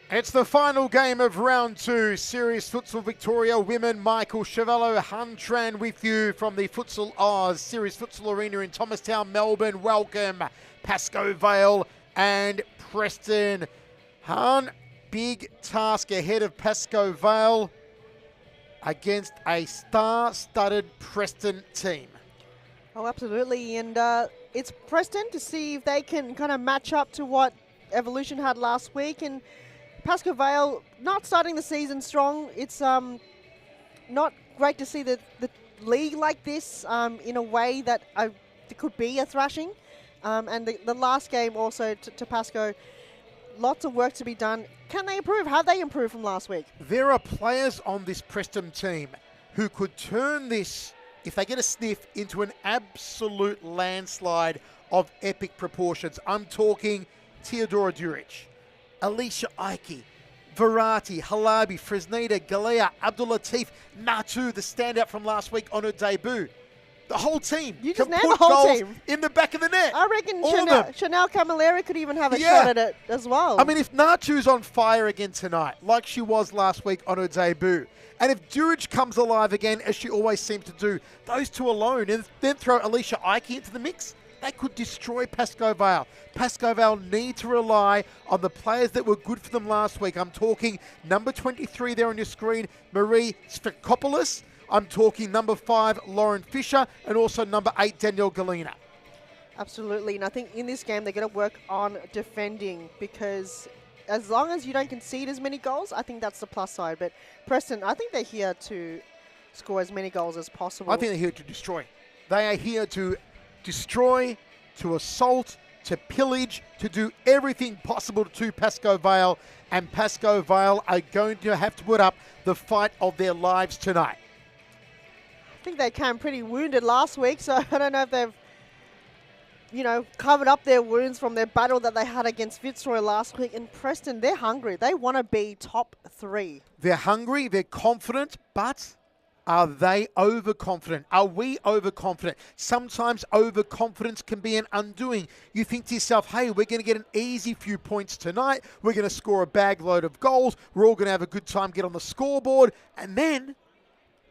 It's the final game of round 2, Series Futsal Victoria Women. Michael Chevello Huntran with you from the Futsal Oz Series Futsal Arena in Thomastown, Melbourne. Welcome, Pascoe Vale and Preston. Han, big task ahead of Pascoe Vale against a star-studded Preston team. Oh, absolutely. And it's Preston to see if they can kind of match up to what Evolution had last week. And Pascoe Vale not starting the season strong. It's not great to see the league like this in a way that it could be a thrashing. And the last game also to Pascoe, lots of work to be done. Can they improve? Have they improved from last week? There are players on this Preston team who could turn this, if they get a sniff, into an absolute landslide of epic proportions. I'm talking Teodora Duric, Alicia Ike, Verati, Halabi, Fresneda, Galea, Abdul Latif, Natu, the standout from last week on her debut. The whole team You just can named put the whole goals team. in the back of the net. I reckon All of them. Chanel Camilleri could even have a Yeah. shot at it as well. I mean, if Natu's on fire again tonight, like she was last week on her debut, and if Duric comes alive again, as she always seems to do, those two alone, and then throw Alicia Ike into the mix, they could destroy Pascoe Vale. Pascoe Vale need to rely on the players that were good for them last week. I'm talking number 23 there on your screen, Marie Sfikopoulos. I'm talking number 5, Lauren Fisher, and also number 8, Danielle Galina. Absolutely. And I think in this game, they're going to work on defending because as long as you don't concede as many goals, I think that's the plus side. But Preston, I think they're here to score as many goals as possible. I think they're here to destroy. They are here to destroy, to assault, to pillage, to do everything possible to Pascoe Vale. And Pascoe Vale are going to have to put up the fight of their lives tonight. I think they came pretty wounded last week, so I don't know if they've, covered up their wounds from their battle that they had against Fitzroy last week. And Preston, they're hungry. They want to be top 3. They're hungry, they're confident, but are they overconfident? Are we overconfident? Sometimes overconfidence can be an undoing. You think to yourself, hey, we're going to get an easy few points tonight. We're going to score a bag load of goals. We're all going to have a good time, get on the scoreboard. And then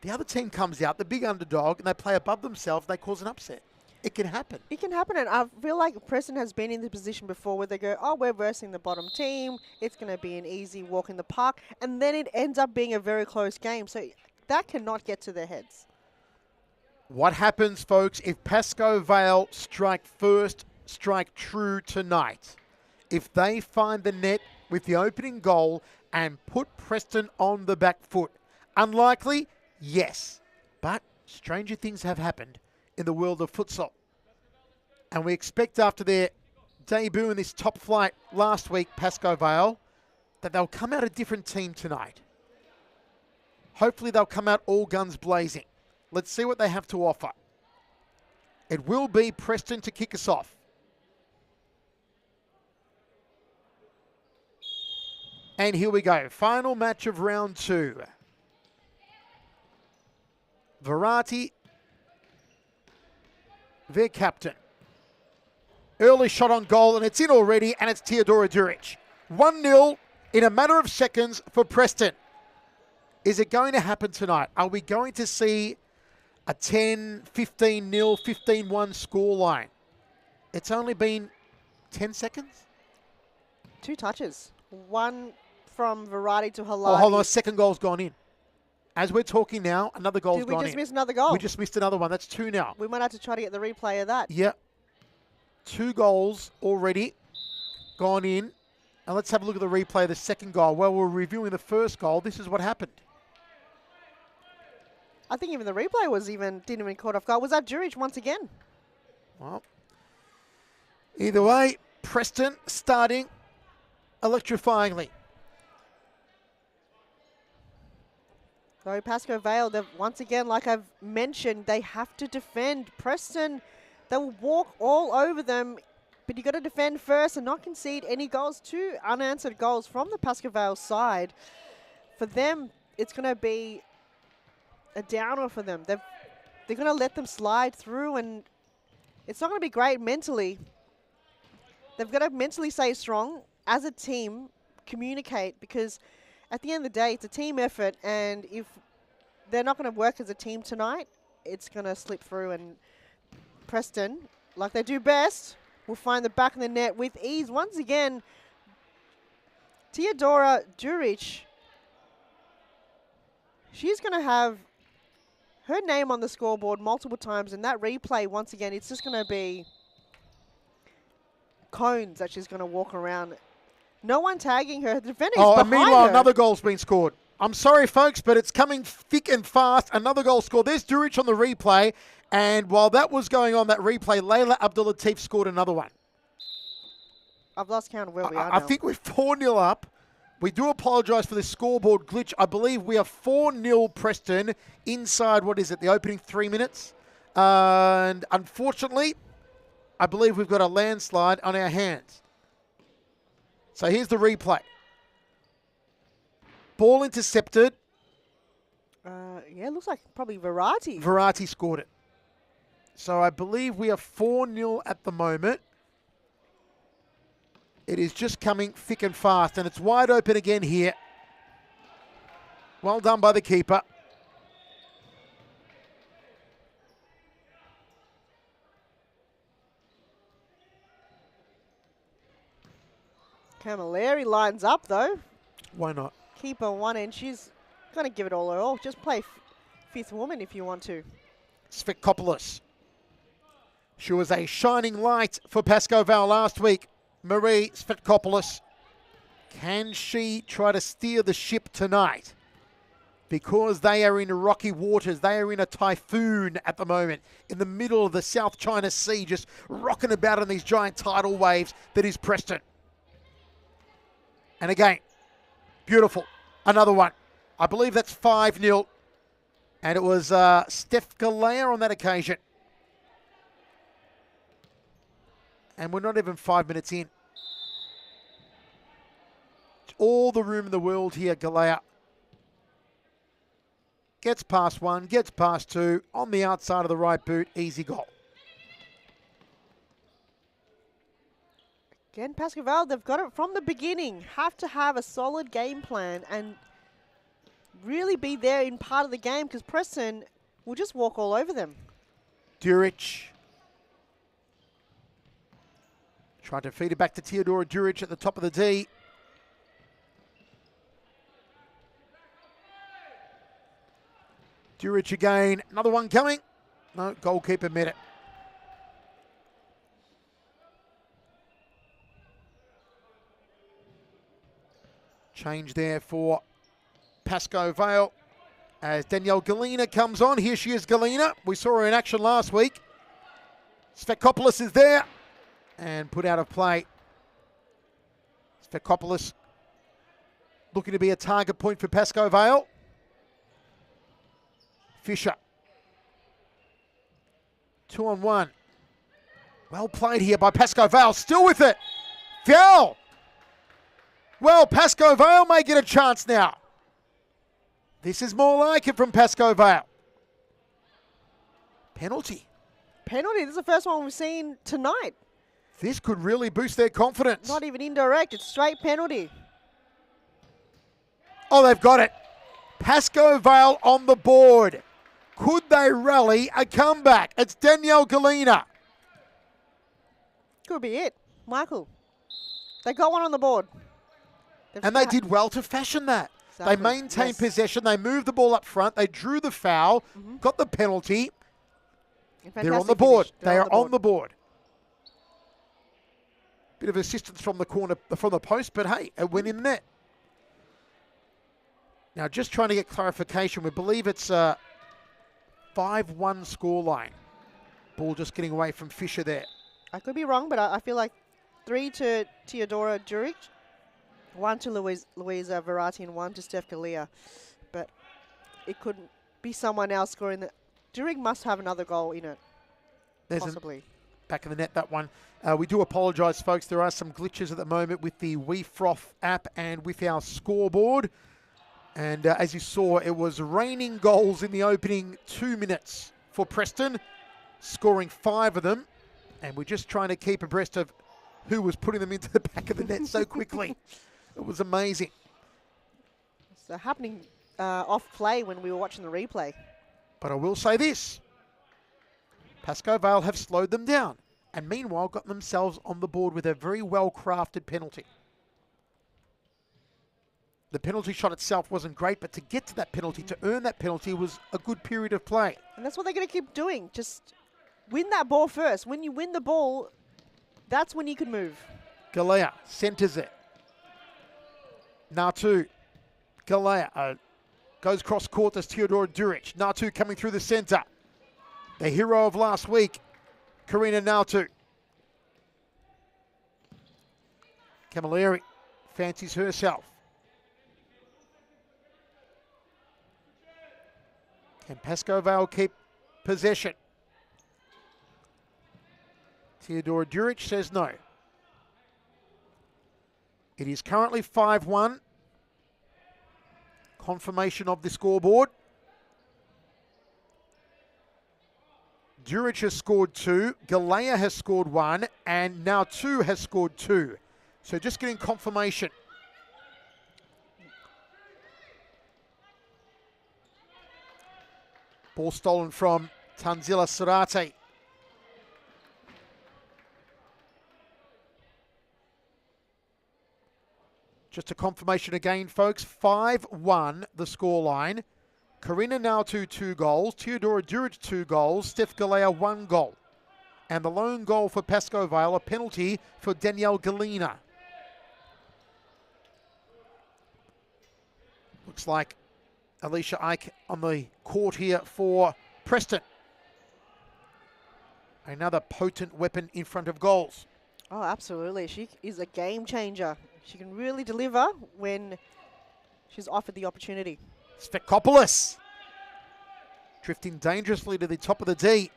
the other team comes out, the big underdog, and they play above themselves. They cause an upset. It can happen. It can happen, and I feel like Preston has been in the position before where they go, oh, we're versing the bottom team. It's going to be an easy walk in the park. And then it ends up being a very close game. So that cannot get to their heads. What happens, folks, if Pascoe Vale strike first, strike true tonight? If they find the net with the opening goal and put Preston on the back foot? Unlikely? Yes. But stranger things have happened in the world of futsal. And we expect after their debut in this top flight last week, Pascoe Vale, that they'll come out a different team tonight. Hopefully they'll come out all guns blazing. Let's see what they have to offer. It will be Preston to kick us off. And here we go. Final match of round 2. Verati, their captain. Early shot on goal, and it's in already, and it's Teodora Duric. 1-0 in a matter of seconds for Preston. Is it going to happen tonight? Are we going to see a 10, 15-0, 15-1 scoreline? It's only been 10 seconds? 2 touches. One from Verati to Haladi. Oh, hold on. A second goal's gone in. As we're talking now, another goal's Did gone in. we just miss another goal? We just missed another one. That's 2 now. We might have to try to get the replay of that. Yep. 2 goals already gone in. And let's have a look at the replay of the second goal. Well, we're reviewing the first goal. This is what happened. I think even the replay didn't even caught off guard. Was that Duric once again? Well, either way, Preston starting electrifyingly. So Pascoe Vale, once again, like I've mentioned, they have to defend. Preston, they will walk all over them, but you got to defend first and not concede any goals. 2 unanswered goals from the Pascoe Vale side. For them, it's going to be a downer for them. They're going to let them slide through, and it's not going to be great mentally. They've got to mentally stay strong as a team, communicate, because at the end of the day, it's a team effort, and if they're not going to work as a team tonight, it's going to slip through, and Preston, like they do best, will find the back of the net with ease. Once again, Teodora Duric, she's going to have her name on the scoreboard multiple times, and that replay, once again, it's just going to be cones that she's going to walk around. No one tagging her. The defender is behind and meanwhile, her. another goal's been scored. I'm sorry, folks, but it's coming thick and fast. Another goal scored. There's Duric on the replay, and while that was going on, that replay, Layla Abdul-Latif scored another one. I've lost count of where we are I now. think we're 4-0 up. We do apologise for this scoreboard glitch. I believe we are 4-0 Preston inside, the opening 3 minutes. And unfortunately, I believe we've got a landslide on our hands. So here's the replay. Ball intercepted. Yeah, it looks like probably Verratti. Verratti scored it. So I believe we are 4-0 at the moment. It is just coming thick and fast, and it's wide open again here. Well done by the keeper. Camilleri lines up, though. Why not? Keeper one, and she's going to give it all her all. Just play fifth woman if you want to. Svetopoulos. She was a shining light for Pascoe Vale last week. Marie Svetopoulos. Can she try to steer the ship tonight? Because they are in rocky waters. They are in a typhoon at the moment, in the middle of the South China Sea, just rocking about on these giant tidal waves that is Preston. And again, beautiful. Another one. I believe that's 5-0. And it was Steph Galea on that occasion. And we're not even 5 minutes in. All the room in the world here, Galea. Gets past one, gets past two, on the outside of the right boot, easy goal. Again, Pascoe Vale, they've got it from the beginning. Have to have a solid game plan and really be there in part of the game, because Preston will just walk all over them. Duric. Tried to feed it back to Teodora Duric at the top of the D. Duric again. Another one coming. No, goalkeeper met it. Change there for Pascoe Vale as Danielle Galina comes on. Here she is, Galina. We saw her in action last week. Svetopoulos is there and put out of play. Svetopoulos looking to be a target point for Pascoe Vale. Fisher. 2-on-1. Well played here by Pascoe Vale. Still with it. Foul. Well, Pascoe Vale may get a chance now. This is more like it from Pascoe Vale. Penalty. Penalty. This is the first one we've seen tonight. This could really boost their confidence. Not even indirect. It's straight penalty. Oh, they've got it. Pascoe Vale on the board. Could they rally a comeback? It's Danielle Galina. Could be it. Michael. They got one on the board. And they did well to fashion that. Exactly. They maintained possession. They moved the ball up front. They drew the foul, got the penalty. They're on the board. They are on the board. Bit of assistance from the corner, from the post, but hey, it went in net. Now, just trying to get clarification. We believe it's a 5-1 scoreline. Ball just getting away from Fisher there. I could be wrong, but I feel like 3 to Teodora Duric, 1 to Louisa Verratti, and 1 to Steph Galea. But it could be someone else scoring. Duric must have another goal in it. There's possibly. Back of the net, that one. We do apologise, folks. There are some glitches at the moment with the WeFroth app and with our scoreboard. And as you saw, it was raining goals in the opening 2 minutes for Preston, scoring 5 of them. And we're just trying to keep abreast of who was putting them into the back of the net so quickly. It was amazing. It's happening off play when we were watching the replay. But I will say this. Pascoe Vale have slowed them down and meanwhile got themselves on the board with a very well-crafted penalty. The penalty shot itself wasn't great, but to get to that penalty, to earn that penalty, was a good period of play. And that's what they're going to keep doing. Just win that ball first. When you win the ball, that's when you can move. Galea centres it. Natu. Galea goes cross court to Theodora Duric. Natu coming through the centre. The hero of last week, Karina Natu. Camilleri fancies herself. Can Pascoe Vale keep possession? Theodora Duric says no. It is currently 5-1. Confirmation of the scoreboard. Duric has scored 2, Galea has scored 1, and now 2 has scored 2. So just getting confirmation. Ball stolen from Tanzila Sarate. Just a confirmation again, folks. 5-1 the scoreline. Karina Nautu 2 goals, Theodora Duric 2 goals, Steph Galea 1 goal. And the lone goal for Pascoe Vale, a penalty for Danielle Galina. Looks like Alicia Ike on the court here for Preston. Another potent weapon in front of goals. Oh, absolutely. She is a game changer. She can really deliver when she's offered the opportunity. Svekopoulos drifting dangerously to the top of the D.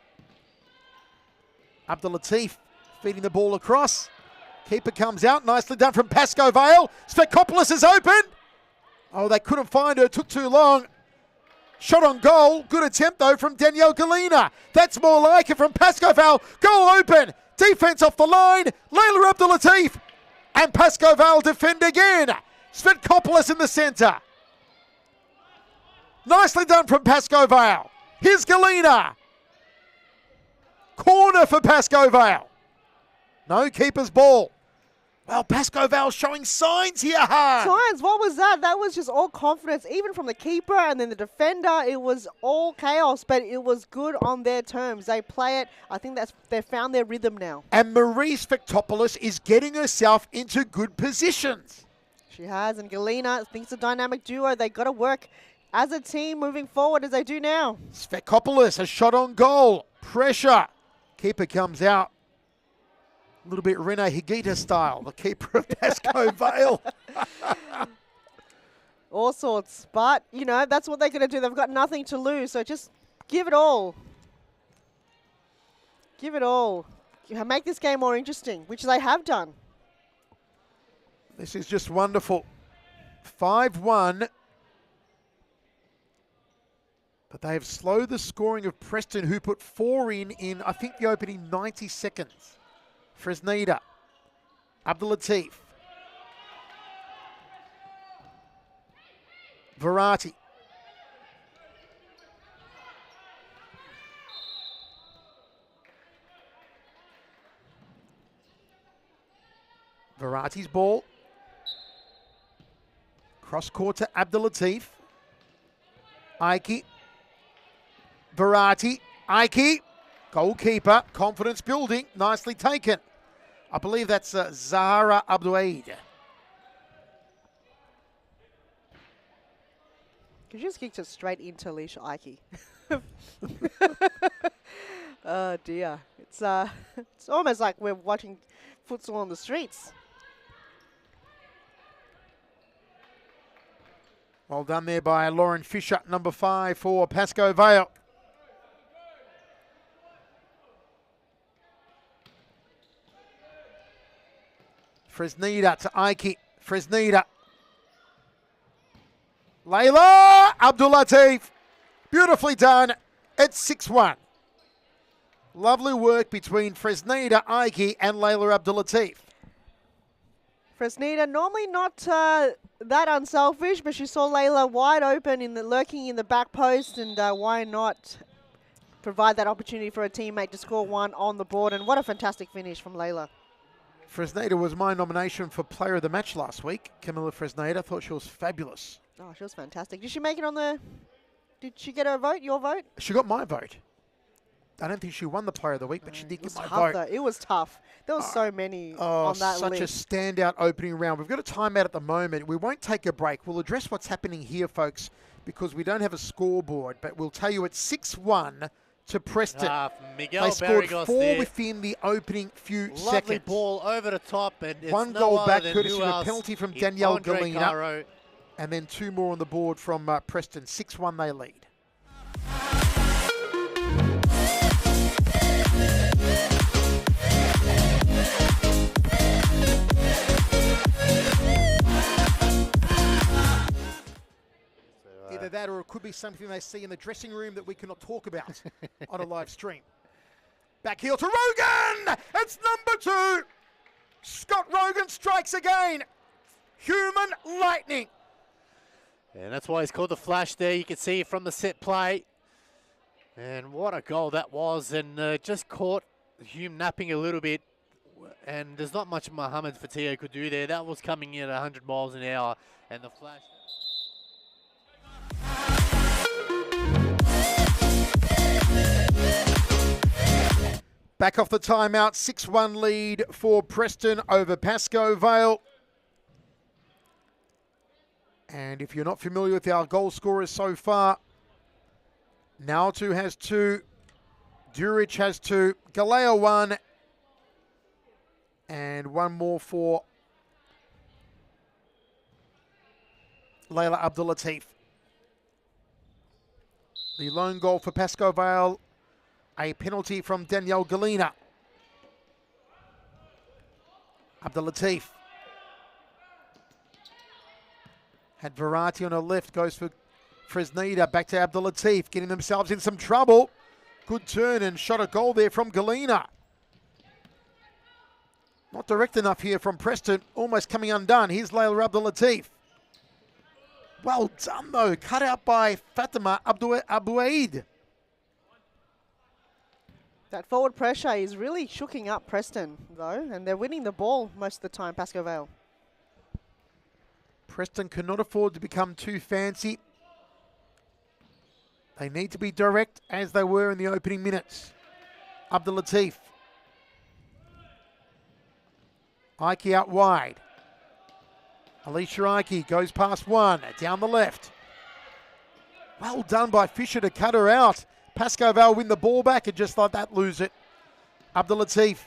Abdulatif feeding the ball across. Keeper comes out. Nicely done from Pascoe Vale. Svekopoulos is open. Oh, they couldn't find her. Took too long. Shot on goal. Good attempt, though, from Danielle Galina. That's more like it from Pascoe Vale. Goal open. Defense off the line. Layla Abdulatif. And Pascoe Vale defend again. Svekopoulos in the centre. Nicely done from Pascoe Vale. Here's Galina. Corner for Pascoe Vale. No keeper's ball. Well, Pascoe Vale showing signs here, hard. Signs? What was that? That was just all confidence, even from the keeper and then the defender. It was all chaos, but it was good on their terms. They play it. I think they found their rhythm now. And Marie Svekopoulos is getting herself into good positions. She has, and Galina thinks a dynamic duo. They got to work as a team moving forward as they do now. Svekopoulos, a shot on goal. Pressure. Keeper comes out. A little bit Rene Higuita style, the keeper of Pascoe Vale. All sorts. But, you know, that's what they're going to do. They've got nothing to lose, so just give it all. Give it all. Make this game more interesting, which they have done. This is just wonderful. 5-1. But they have slowed the scoring of Preston, who put 4 in, I think, the opening 90 seconds. Fresneda, Abdulatif, Verratti, Verratti's ball, cross court to Abdulatif, Ike, Verratti, Ike, goalkeeper, confidence building, nicely taken. I believe that's Zahara Abdouaid. Could you just kick it straight into Alicia Ike? Oh dear. It's almost like we're watching futsal on the streets. Well done there by Lauren Fisher, number 5 for Pascoe Vale. Fresneda to Ike. Fresneda. Layla Abdulatif. Beautifully done. It's 6-1. Lovely work between Fresneda, Ike, and Layla Abdulatif. Fresneda, normally not that unselfish, but she saw Layla wide open, lurking in the back post, and why not provide that opportunity for a teammate to score one on the board? And what a fantastic finish from Layla. Fresneda was my nomination for player of the match last week. Camilla Fresneda, thought she was fabulous. Oh, she was fantastic. Did she make it on the... Did she get her vote, your vote? She got my vote. I don't think she won the player of the week, but she did get my vote. Though. It was tough. There was so many on that such list. a standout opening round. We've got a timeout at the moment. We won't take a break. We'll address what's happening here, folks, because we don't have a scoreboard, but we'll tell you it's 6-1 to Preston. Miguel they scored Barrigos 4 there. within the opening few Lovely seconds. ball over the top. And it's One no goal other back, than courtesy who of a else? penalty from It's Danielle Andre Galena. Caro. And then 2 more on the board from Preston. 6-1 they lead. Either that or it could be something they see in the dressing room that we cannot talk about on a live stream. Back heel to Rogan! It's number 2! Scott Rogan strikes again! Human lightning! And that's why he's called the flash there. You can see from the set play. And what a goal that was. And just caught Hume napping a little bit. And there's not much Mohamed Fatio could do there. That was coming in at 100 miles an hour. And the flash... Back off the timeout, 6-1 lead for Preston over Pascoe Vale. And if you're not familiar with our goal scorers so far, Nautu has 2, Durich has 2, Galea 1, and 1 more for Layla Abdulatif. The lone goal for Pascoe Vale, a penalty from Danielle Galena. Abdulatif had variety on her left, goes for Fresneda, back to Abdulatif, getting themselves in some trouble. Good turn and shot a goal there from Galena. Not direct enough here from Preston, almost coming undone. Here's Layla Abdulatif. Well done though, cut out by Fatima Abouaid. That forward pressure is really shooking up Preston, though, and they're winning the ball most of the time, Pascoe Vale. Preston cannot afford to become too fancy. They need to be direct, as they were in the opening minutes. Abdulatif. Ike out wide. Alicia Ike goes past 1, down the left. Well done by Fisher to cut her out. Pascoe Vale win the ball back and just like that lose it. Abdulatif.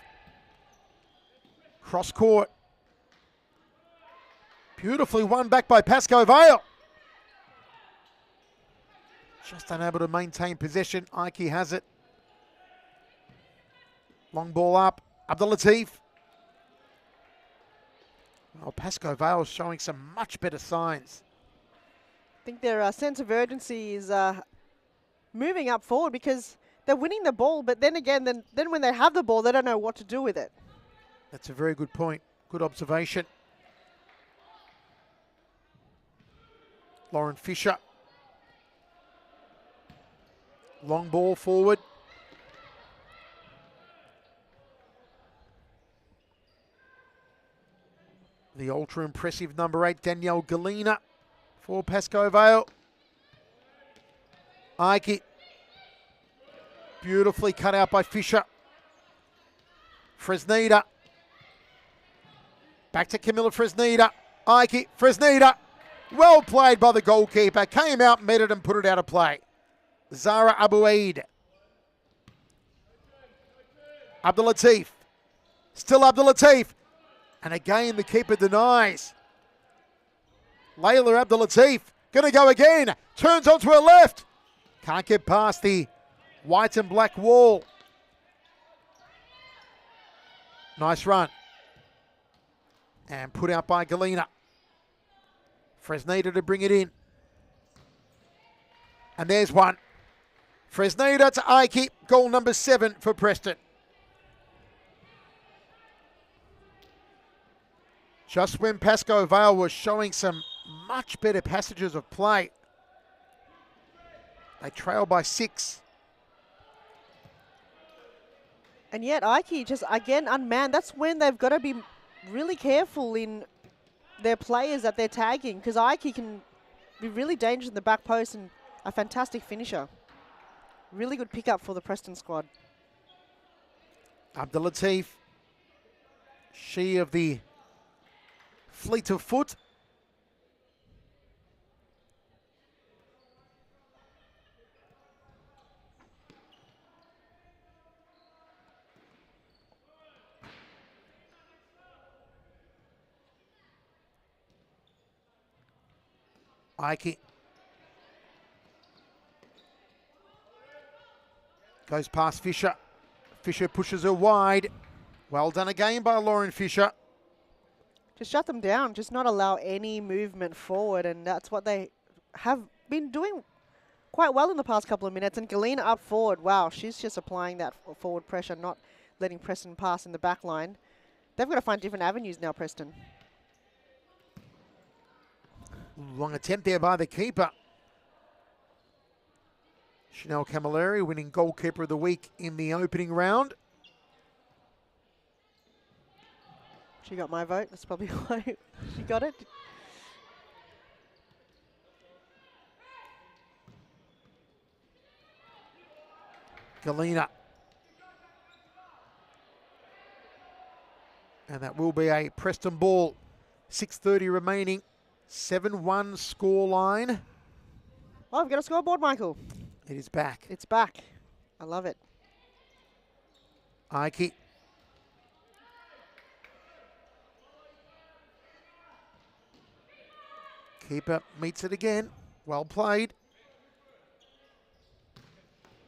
Cross court. Beautifully won back by Pascoe Vale. Just unable to maintain possession. Ike has it. Long ball up. Abdulatif. Well, Pascoe Vale is showing some much better signs. I think their sense of urgency is moving up forward because they're winning the ball, but then again, then when they have the ball, they don't know what to do with it. That's a very good point. Good observation. Lauren Fisher. Long ball forward. The ultra impressive number 8, Danielle Galena for Pascoe Vale. Ike. Beautifully cut out by Fisher. Fresneda. Back to Camilla Fresneda. Ike. Fresneda. Well played by the goalkeeper. Came out, met it and put it out of play. Zara Abouaid. Abdulatif. Still Abdulatif. And again, the keeper denies. Layla Abdulatif. Going to go again. Turns onto her left. Can't get past the white and black wall. Nice run. And put out by Galena. Fresneda to bring it in. And there's one. Fresneda to Ike. Goal number 7 for Preston. Just when Pascoe Vale was showing some much better passages of play, they trail by 6. And yet Ike just, again, unmanned. That's when they've got to be really careful in their players that they're tagging, because Ike can be really dangerous in the back post and a fantastic finisher. Really good pickup for the Preston squad. Abdulatif, she of the fleet of foot. Ike goes past Fisher. Fisher pushes her wide. Well done again by Lauren Fisher. Just shut them down, just not allow any movement forward, and that's what they have been doing quite well in the past couple of minutes. And Galena up forward, wow, she's just applying that forward pressure, not letting Preston pass in the back line. They've got to find different avenues now, Preston. Long attempt there by the keeper. Chanel Camilleri winning goalkeeper of the week in the opening round. She got my vote. That's probably why she got it. Galena. And that will be a Preston ball. 6:30 remaining. 7-1 scoreline. Oh, we've got a scoreboard, Michael. It is back. It's back. I love it. Ike. Keeper meets it again. Well played.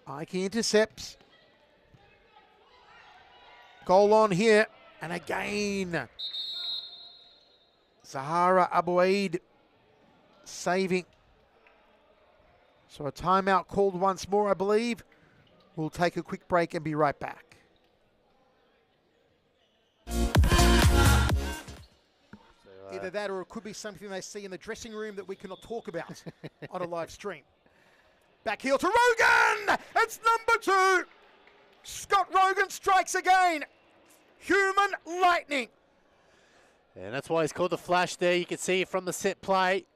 Ike intercepts. Goal on here. And again, Zahara Abouaid saving. So a timeout called once more, I believe. We'll take a quick break and be right back. Either that or it could be something they see in the dressing room that we cannot talk about on a live stream. Back heel to Rogan! It's number 2! Scott Rogan strikes again. Human lightning. And that's why he's called the flash there. You can see it from the set play.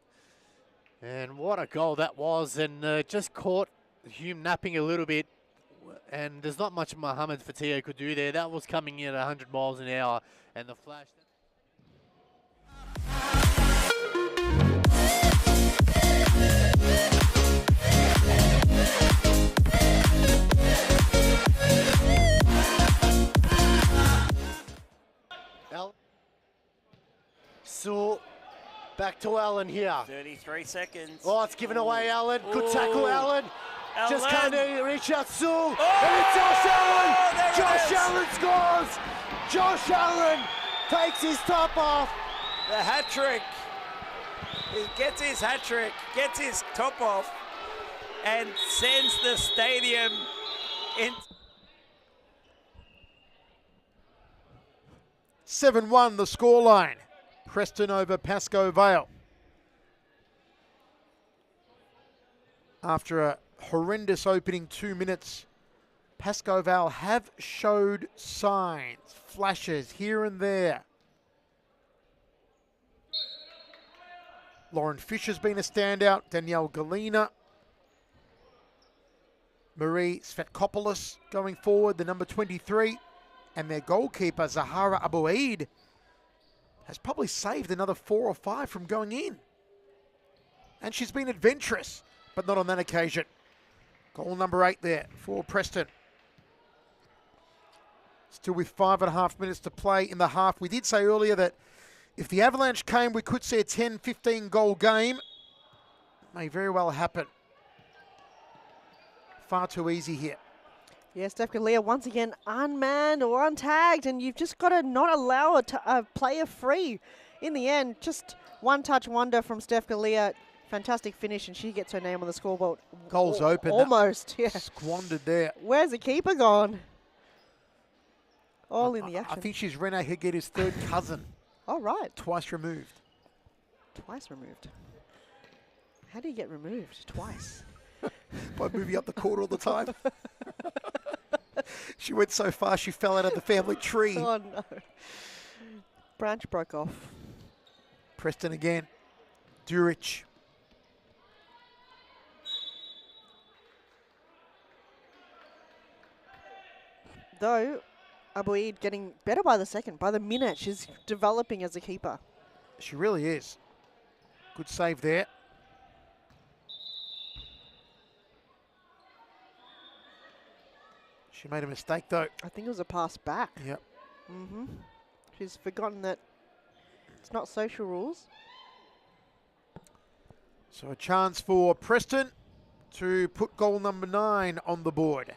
And what a goal that was. And just caught Hume napping a little bit. And there's not much Mohamed Fatia could do there. That was coming in at 100 miles an hour. And the flash. So back to Allen here. 33 seconds. Oh, it's given away, Allen. Good Ooh. tackle, Allen. Just can't reach out, Sue. Oh! And it's Josh Allen. There Josh it is. Allen scores. Josh Allen takes his top off. The hat trick. He gets his hat trick, gets his top off, and sends the stadium in. 7-1 the scoreline. Preston over Pascoe Vale. After a horrendous opening 2 minutes, Pascoe Vale have showed signs, flashes here and there. Lauren Fisher's been a standout. Danielle Galena. Marie Svetkopoulos going forward, the number 23. And their goalkeeper, Zahara Abouaid, has probably saved another 4 or 5 from going in. And she's been adventurous, but not on that occasion. Goal number 8 there for Preston. Still with 5.5 minutes to play in the half. We did say earlier that if the Avalanche came, we could see a 10-15 goal game. May very well happen. Far too easy here. Yeah, Steph Galea once again unmanned or untagged, and you've just got to not allow a player free. In the end, just one-touch wonder from Steph Galea. Fantastic finish, and she gets her name on the scoreboard. Goals open. Almost, yeah. Squandered there. Where's the keeper gone? All in the I action. think she's Rene Higuita's third cousin. Oh, right. Twice removed. Twice removed. How do you get removed twice? By moving up the court all the time. She went so far she fell out of the family tree. Oh, no. Branch broke off. Preston again. Durich. Though, Abuid getting better by the second. By the minute, she's developing as a keeper. She really is. Good save there. She made a mistake, though. I think it was a pass back. Yep. Mm-hmm. She's forgotten that it's not social rules. So a chance for Preston to put goal number 9 on the board.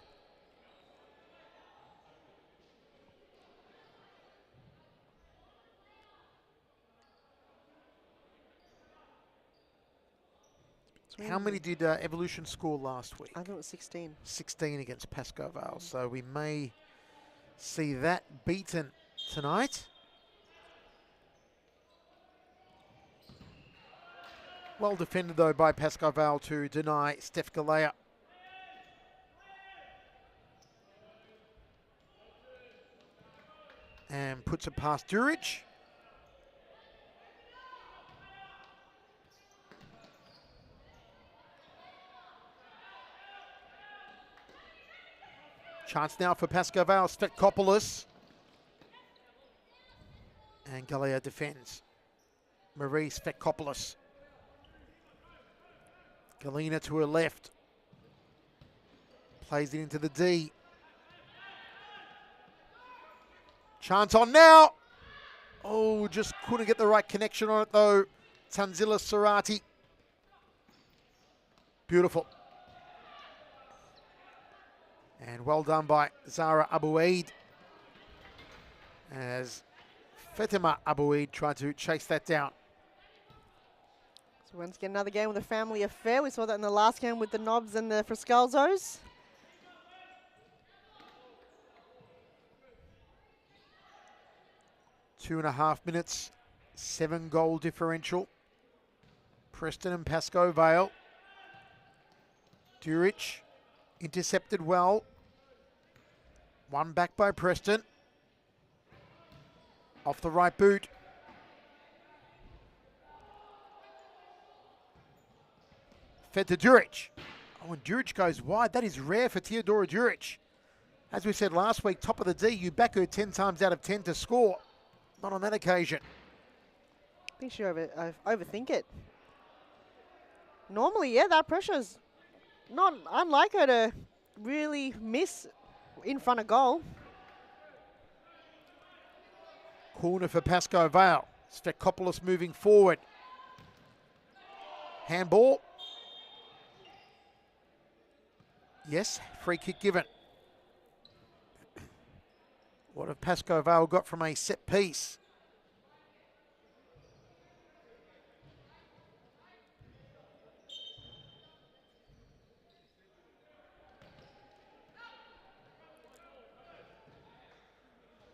How many did Evolution score last week? I think it was 16. 16 against Pascoe Vale. So we may see that beaten tonight. Well defended, though, by Pascoe Vale to deny Steph Galea. And puts it past Durich. Chance now for Pascoe Vale. Svetkopoulos. And Galea defends. Marie Svetkopoulos. Galina to her left. Plays it into the D. Chance on now. Oh, just couldn't get the right connection on it, though. Tanzila Sarati. Beautiful. And well done by Zara Aboueid, as Fatima Aboueid tried to chase that down. So once again, another game with a family affair. We saw that in the last game with the Knobs and the Friscalzos. Two and a half minutes, 7-goal differential. Preston and Pascoe Vale. Durich intercepted well. One back by Preston. Off the right boot. Fed to Durich. Oh, and Durich goes wide. That is rare for Theodora Durich. As we said last week, top of the D, you back her 10 times out of 10 to score. Not on that occasion. I think she overthink it. Normally, yeah, that pressure's not unlike her to really miss in front of goal. Corner for Pascoe Vale. Svetkopoulos moving forward. Handball. Yes, free kick given. What have Pascoe Vale got from a set piece?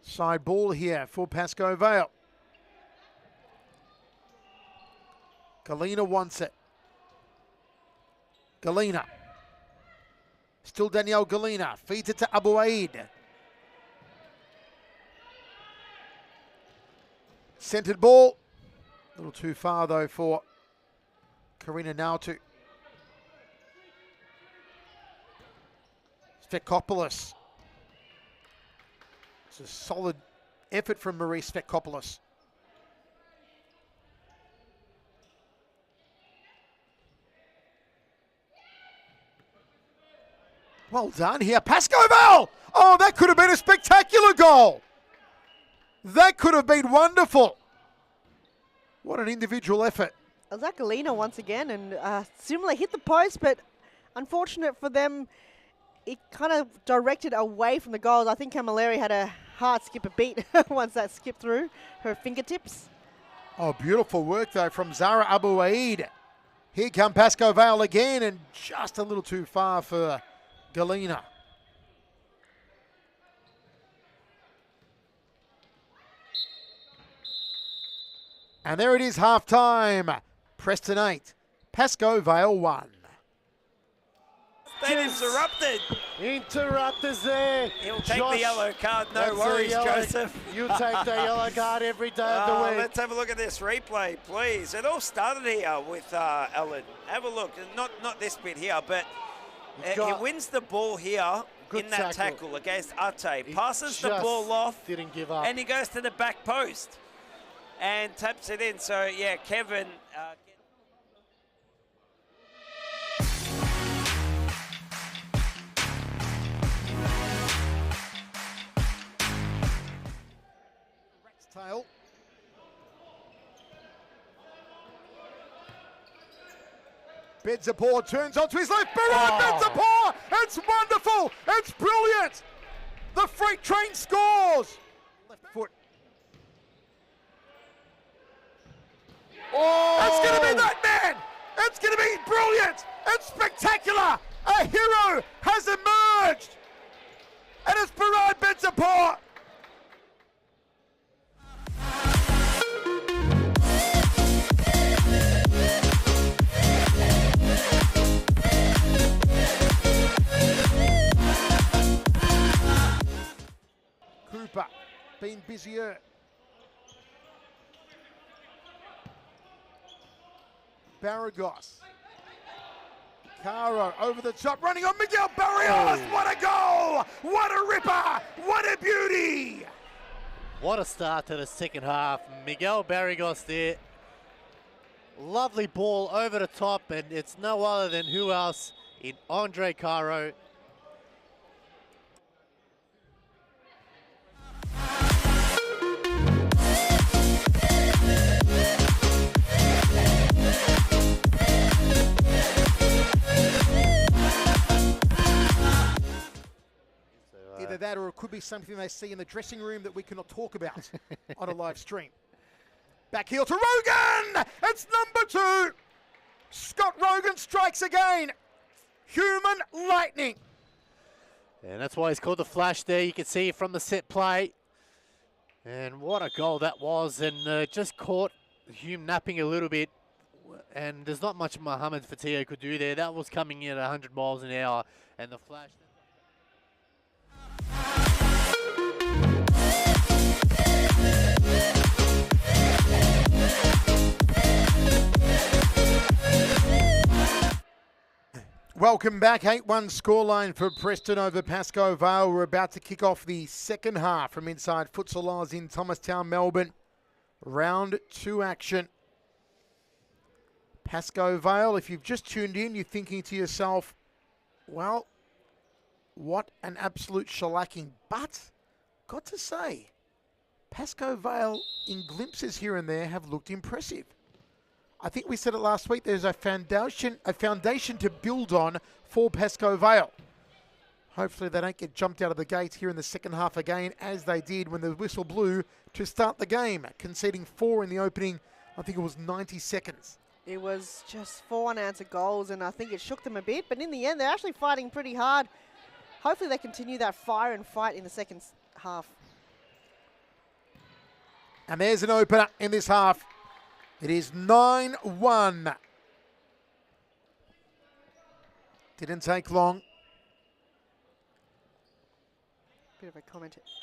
Side ball here for Pascoe Vale. Galina wants it. Galina. Still Danielle Galina. Feeds it to Aboueid. Centered ball. A little too far, though, for Karina Nautu. Svetkopoulos. It's a solid effort from Marie Svetkopoulos. Well done here. Pascoe Vale! Oh, that could have been a spectacular goal. That could have been wonderful. What an individual effort. Galina once again, and similar hit the post, but unfortunate for them, it kind of directed away from the goals. I think Camilleri had a hard skip a beat once that skipped through her fingertips. Oh, beautiful work, though, from Zara Aboueid. Here come Pascoe Vale again, and just a little too far for Galina. And there it is, half-time. Preston 8, Pascoe Vale 1. Stadium's erupted. Interrupters there. He'll take Josh, the yellow card. No that's a worries, yellow. Joseph. You take the yellow card every day of the week. Let's have a look at this replay, please. It all started here with Ellen. Have a look. Not this bit here, but he wins the ball here in that tackle against Ate. Passes the ball off. Didn't give up. And he goes to the back post and taps it in. So, yeah, Kevin... Tail. Bedzapor turns onto his left. Bedzapor! It's wonderful! It's brilliant! The freight train scores! Left foot. Oh! It's going to be that man! It's going to be brilliant! It's spectacular! A hero has emerged! And it's Parade Bedzapor! Cooper been busier. Barragos. Caro over the top, running on Miguel Barrios. Oh. What a goal! What a ripper! What a beauty! What a start to the second half. Miguel Barragos there. Lovely ball over the top, and it's no other than who else in Andre Caro. Either that or it could be something they see in the dressing room that we cannot talk about on a live stream. Back heel to Rogan! It's number 2! Scott Rogan strikes again! Human lightning! And that's why he's called the flash there. You can see from the set play. And what a goal that was. And just caught Hume napping a little bit. And there's not much Mohamed Fatio could do there. That was coming in at 100 miles an hour. And the flash... Welcome back. 8-1 scoreline for Preston over Pascoe Vale. We're about to kick off the second half from inside Futsal Oz in Thomastown, Melbourne. Round 2 action. Pascoe Vale, if you've just tuned in, you're thinking to yourself, well, what an absolute shellacking. But, got to say, Pascoe Vale, in glimpses here and there, have looked impressive. I think we said it last week, there's a foundation to build on for Pascoe Vale. Hopefully they don't get jumped out of the gate here in the second half again, as they did when the whistle blew to start the game, conceding 4 in the opening, I think it was 90 seconds. It was just 4 unanswered goals, and I think it shook them a bit, but in the end, they're actually fighting pretty hard. Hopefully they continue that fire and fight in the second half. And there's an opener in this half. It is 9-1. Didn't take long. Bit of a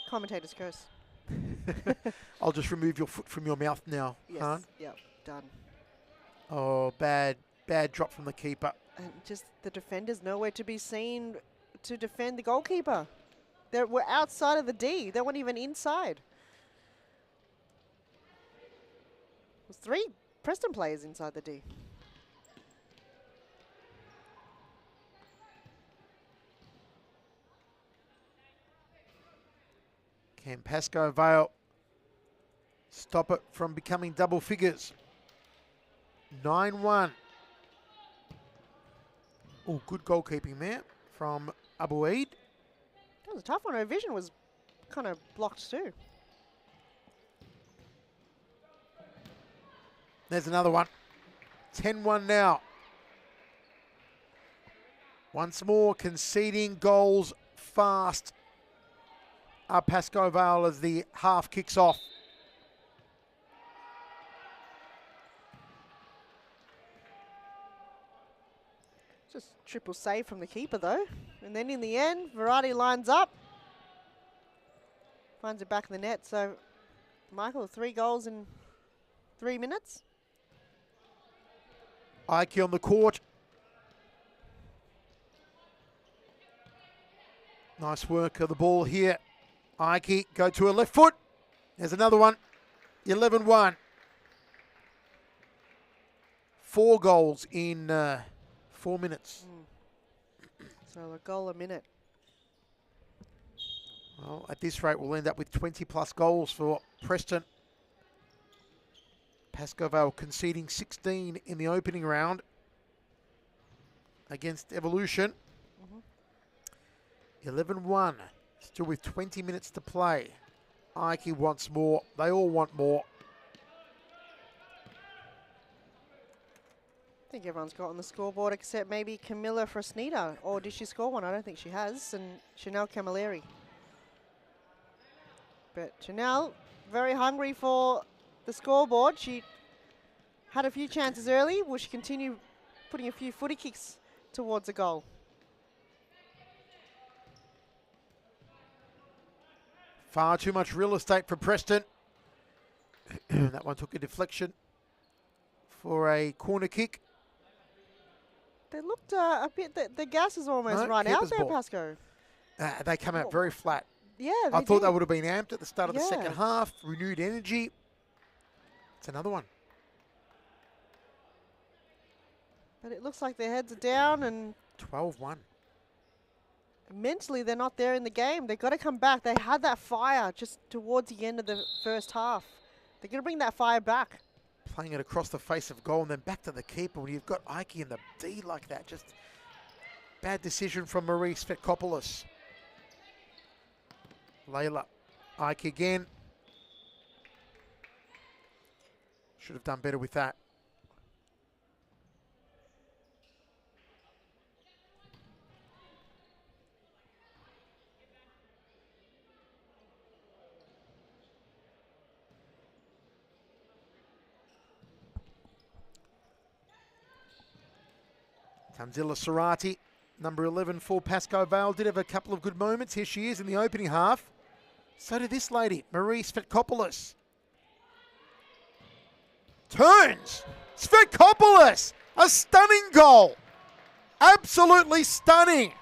commentator's curse. I'll just remove your foot from your mouth now. Yes, Han. yep, done. Oh, bad drop from the keeper. And just the defenders nowhere to be seen to defend the goalkeeper. We're outside of the D. They weren't even inside. There's 3 Preston players inside the D. Can Pascoe Vale stop it from becoming double figures? 9-1. Oh, good goalkeeping there from Abu Eid. That was a tough one. Her vision was kind of blocked too. There's another one. 10-1 now. Once more conceding goals fast. Pascoe Vale as the half kicks off. Triple save from the keeper, though. And then in the end, Variety lines up. Finds it back in the net. So, Michael, 3 goals in 3 minutes. Ike on the court. Nice work of the ball here. Ike, go to her left foot. There's another one. 11-1. 4 goals in 4 minutes. So a goal a minute. Well, at this rate, we'll end up with 20-plus goals for Preston. Pascoe Vale conceding 16 in the opening round against Evolution. 11-1, still with 20 minutes to play. Ike wants more. They all want more. I think everyone's got on the scoreboard except maybe Camilla Fresneda. Or did she score one? I don't think she has. And Chanel Camilleri. But Chanel, very hungry for the scoreboard. She had a few chances early. Will she continue putting a few footy kicks towards a goal? Far too much real estate for Preston. That one took a deflection for a corner kick. They looked a bit, the gas is almost run out there, ball. Pascoe. They come out very flat. Yeah, I thought they would have been amped at the start of the second half. Renewed energy. It's another one. But it looks like their heads are down and 12-1. mentally they're not there in the game. They've got to come back. They had that fire just towards the end of the first half. They're going to bring that fire back. Playing it across the face of goal and then back to the keeper when you've got Ike in the D like that. Just bad decision from Marie Svetkopoulos. Layla. Ike again. Should have done better with that. Tanzila Sarati, number 11 for Pascoe Vale, did have a couple of good moments. Here she is in the opening half. So did this lady, Marie Svetkopoulos. Turns! Svetkopoulos! A stunning goal! Absolutely stunning!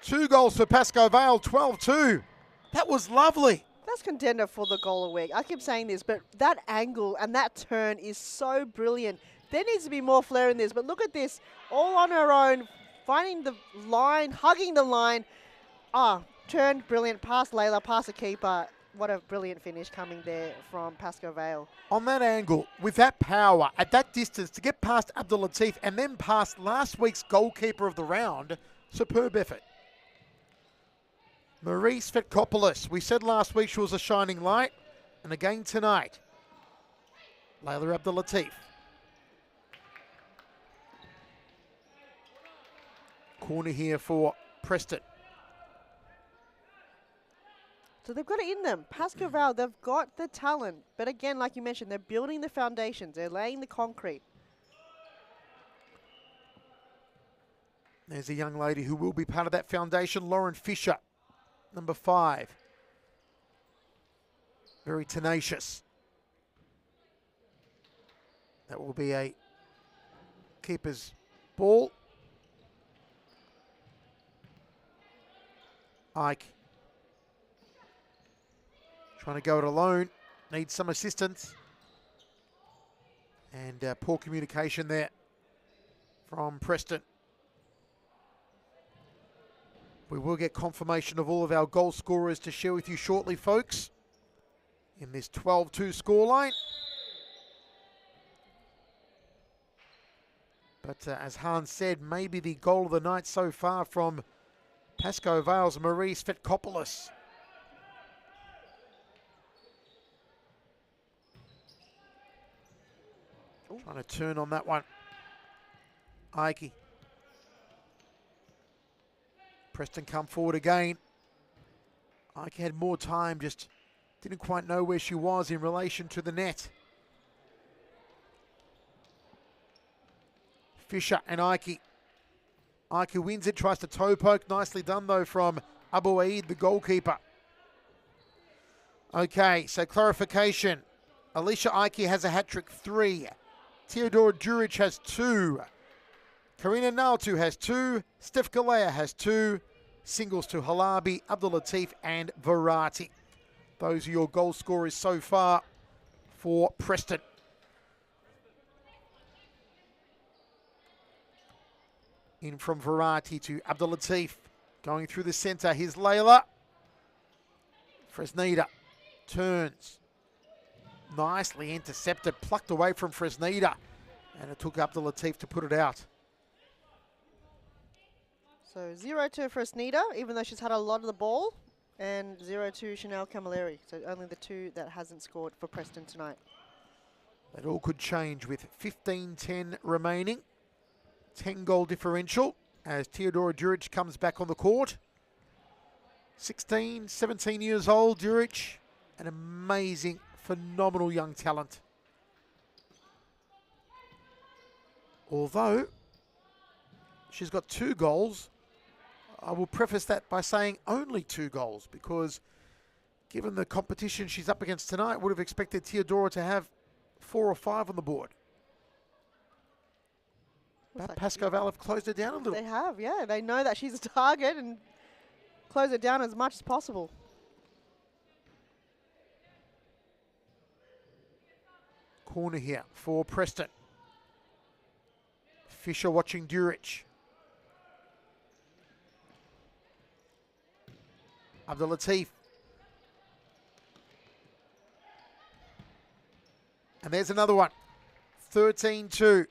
2 goals for Pascoe Vale, 12-2. That was lovely. That's contender for the goal a week. I keep saying this, but that angle and that turn is so brilliant. There needs to be more flair in this, but look at this. All on her own, finding the line, hugging the line. Turn, brilliant, past Layla, past the keeper. What a brilliant finish coming there from Pascoe Vale. On that angle, with that power, at that distance, to get past Abdul Latif and then past last week's goalkeeper of the round, superb effort. Marie Svetkopoulos, we said last week she was a shining light, and again tonight. Layla Abdul Latif. Corner here for Preston. So they've got it in them. Pascoe Vale, they've got the talent. But again, like you mentioned, they're building the foundations. They're laying the concrete. There's a young lady who will be part of that foundation, Lauren Fisher, number 5. Very tenacious. That will be a keeper's ball. Ike trying to go it alone, needs some assistance. And poor communication there from Preston. We will get confirmation of all of our goal scorers to share with you shortly, folks, in this 12-2 scoreline. But as Hans said, maybe the goal of the night so far from Pascoe Vale's Marie Svetkopoulos. Trying to turn on that one. Ike. Preston come forward again. Ike had more time, just didn't quite know where she was in relation to the net. Fisher and Ike Ike wins it, tries to toe poke. Nicely done, though, from Abu Aid, the goalkeeper. Okay, so clarification. Alicia Ike has a hat-trick 3. Theodora Duric has 2. Karina Naltu has 2. Steph Galea has 2. Singles to Halabi, Abdul Latif, and Verati. Those are your goal scorers so far for Preston. In from Verati to Abdul Latif. Going through the centre, here's Layla. Fresneda turns. Nicely intercepted, plucked away from Fresneda. And it took Abdul Latif to put it out. So 0 to Fresneda, even though she's had a lot of the ball, and 0 to Chanel Camilleri. So only the 2 that hasn't scored for Preston tonight. That all could change with 15-10 remaining. 10-goal differential as Theodora Duric comes back on the court. 16, 17 years old, Duric. An amazing, phenomenal young talent. Although she's got 2 goals, I will preface that by saying only 2 goals, because given the competition she's up against tonight, would have expected Theodora to have 4 or 5 on the board. But Pascoe Vale have closed it down a little. They have, yeah. They know that she's a target and close it down as much as possible. Corner here for Preston. Fisher watching Duric. Abdul Latif. And there's another one. 13-2.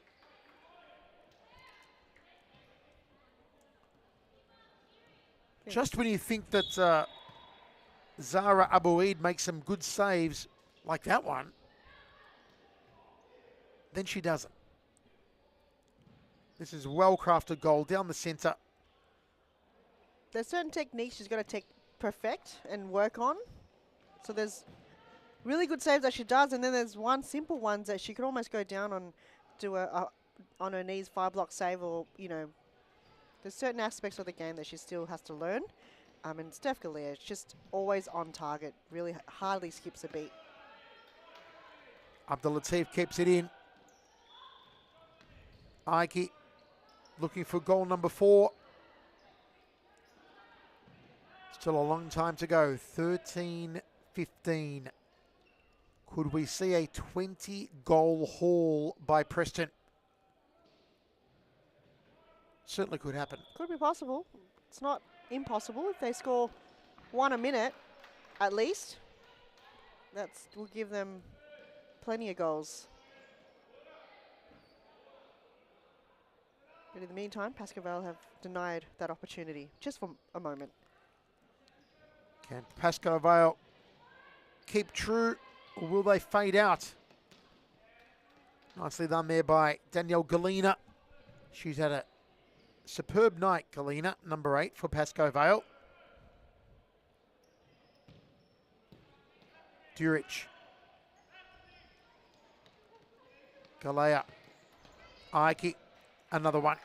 Yeah. Just when you think that Zara Abouid makes some good saves like that one, then she doesn't. This is a well-crafted goal down the centre. There's certain techniques she's got to perfect and work on. So there's really good saves that she does, and then there's simple ones that she could almost go down on, do on her knees 5-block save, or there's certain aspects of the game that she still has to learn. And Steph Galea is just always on target, really hardly skips a beat. Abdul Latif keeps it in. Ike looking for goal number 4. Still a long time to go. 13-15. Could we see a 20-goal haul by Preston? Certainly could happen. Could be possible. It's not impossible if they score 1 a minute, at least. That will give them plenty of goals. But in the meantime, Pascoe Vale have denied that opportunity just for a moment. Can Pascoe Vale keep true, or will they fade out? Nicely done there by Danielle Galina. She's had a superb night, Galina, number 8 for Pascoe Vale. Duric. Galea. Ike. Another one.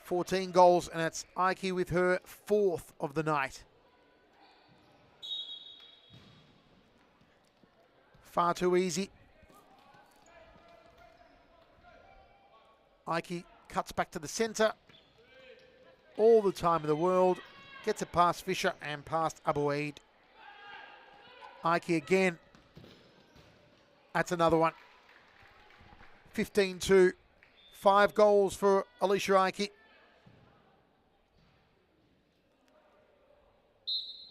14 goals, and that's Ike with her 4th of the night. Far too easy. Ike cuts back to the centre. All the time in the world. Gets it past Fisher and past Abu Aid. Ike again. That's another one. 15-2. 5 goals for Alicia Ike.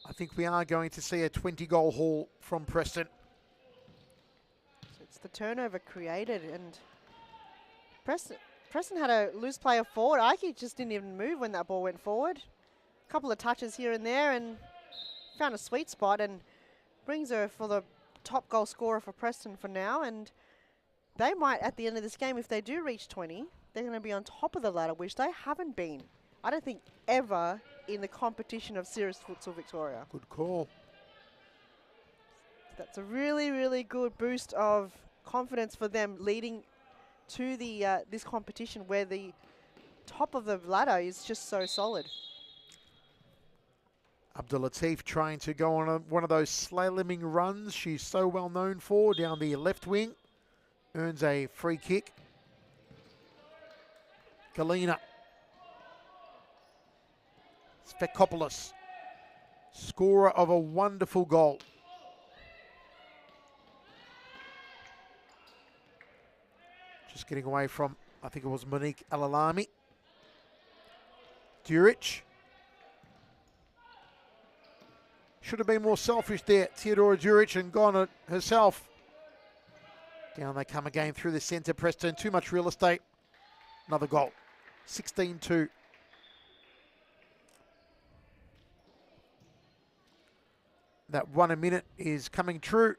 I think we are going to see a 20-goal haul from Preston. So it's the turnover created, and Preston had a loose player forward. Ike just didn't even move when that ball went forward. A couple of touches here and there, and found a sweet spot and brings her for the top goal scorer for Preston for now. And they might, at the end of this game, if they do reach 20, they're going to be on top of the ladder, which they haven't been, I don't think, ever in the competition of Serious Futsal Victoria. Good call. That's a really, really good boost of confidence for them leading to the this competition where the top of the ladder is just so solid. Abdul Latif trying to go on one of those slaloming runs she's so well known for down the left wing. Earns a free kick. Galina. Spekopoulos, scorer of a wonderful goal. Just getting away from, I think it was Monique Alalami. Duric. Should have been more selfish there, Theodora Duric, and gone it herself. Down they come again through the centre, Preston. Too much real estate. Another goal. 16-2. That 1 a minute is coming true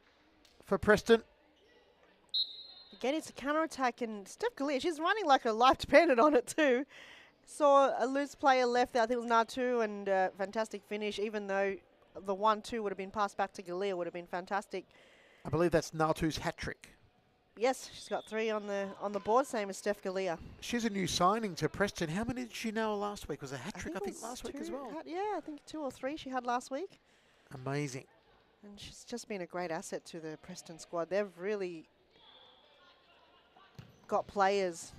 for Preston. Again, it's a counter-attack, and Steph Galea, she's running like her life depended on it too. Saw a loose player left there, I think it was Natu, and fantastic finish, even though the 1-2 would have been passed back to Galea, would have been fantastic. I believe that's Natu's hat-trick. Yes, she's got 3 on the board, same as Steph Galea. She's a new signing to Preston. How many did she know last week? Was a hat-trick, I think last week as well. Yeah, I think 2 or 3 she had last week. Amazing. And she's just been a great asset to the Preston squad. They've really got players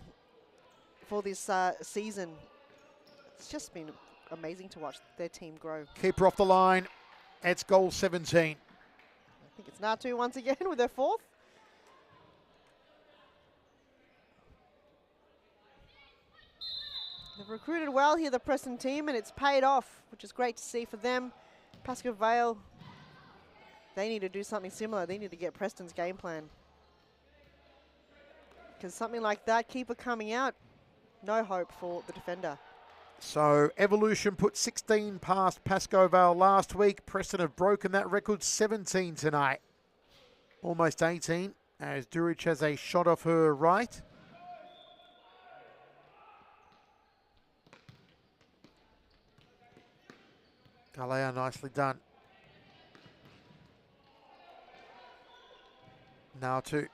for this season. It's just been amazing to watch their team grow. Keeper off the line. It's goal 17. I think it's Natu once again with her 4th. They've recruited well here, the Preston team, and it's paid off, which is great to see for them. Pascoe Vale, they need to do something similar. They need to get Preston's game plan. Because something like that, keeper coming out, no hope for the defender. So Evolution put 16 past Pascoe Vale last week. Preston have broken that record, 17 tonight. Almost 18, as Duric has a shot off her right. Galea, nicely done. Natu.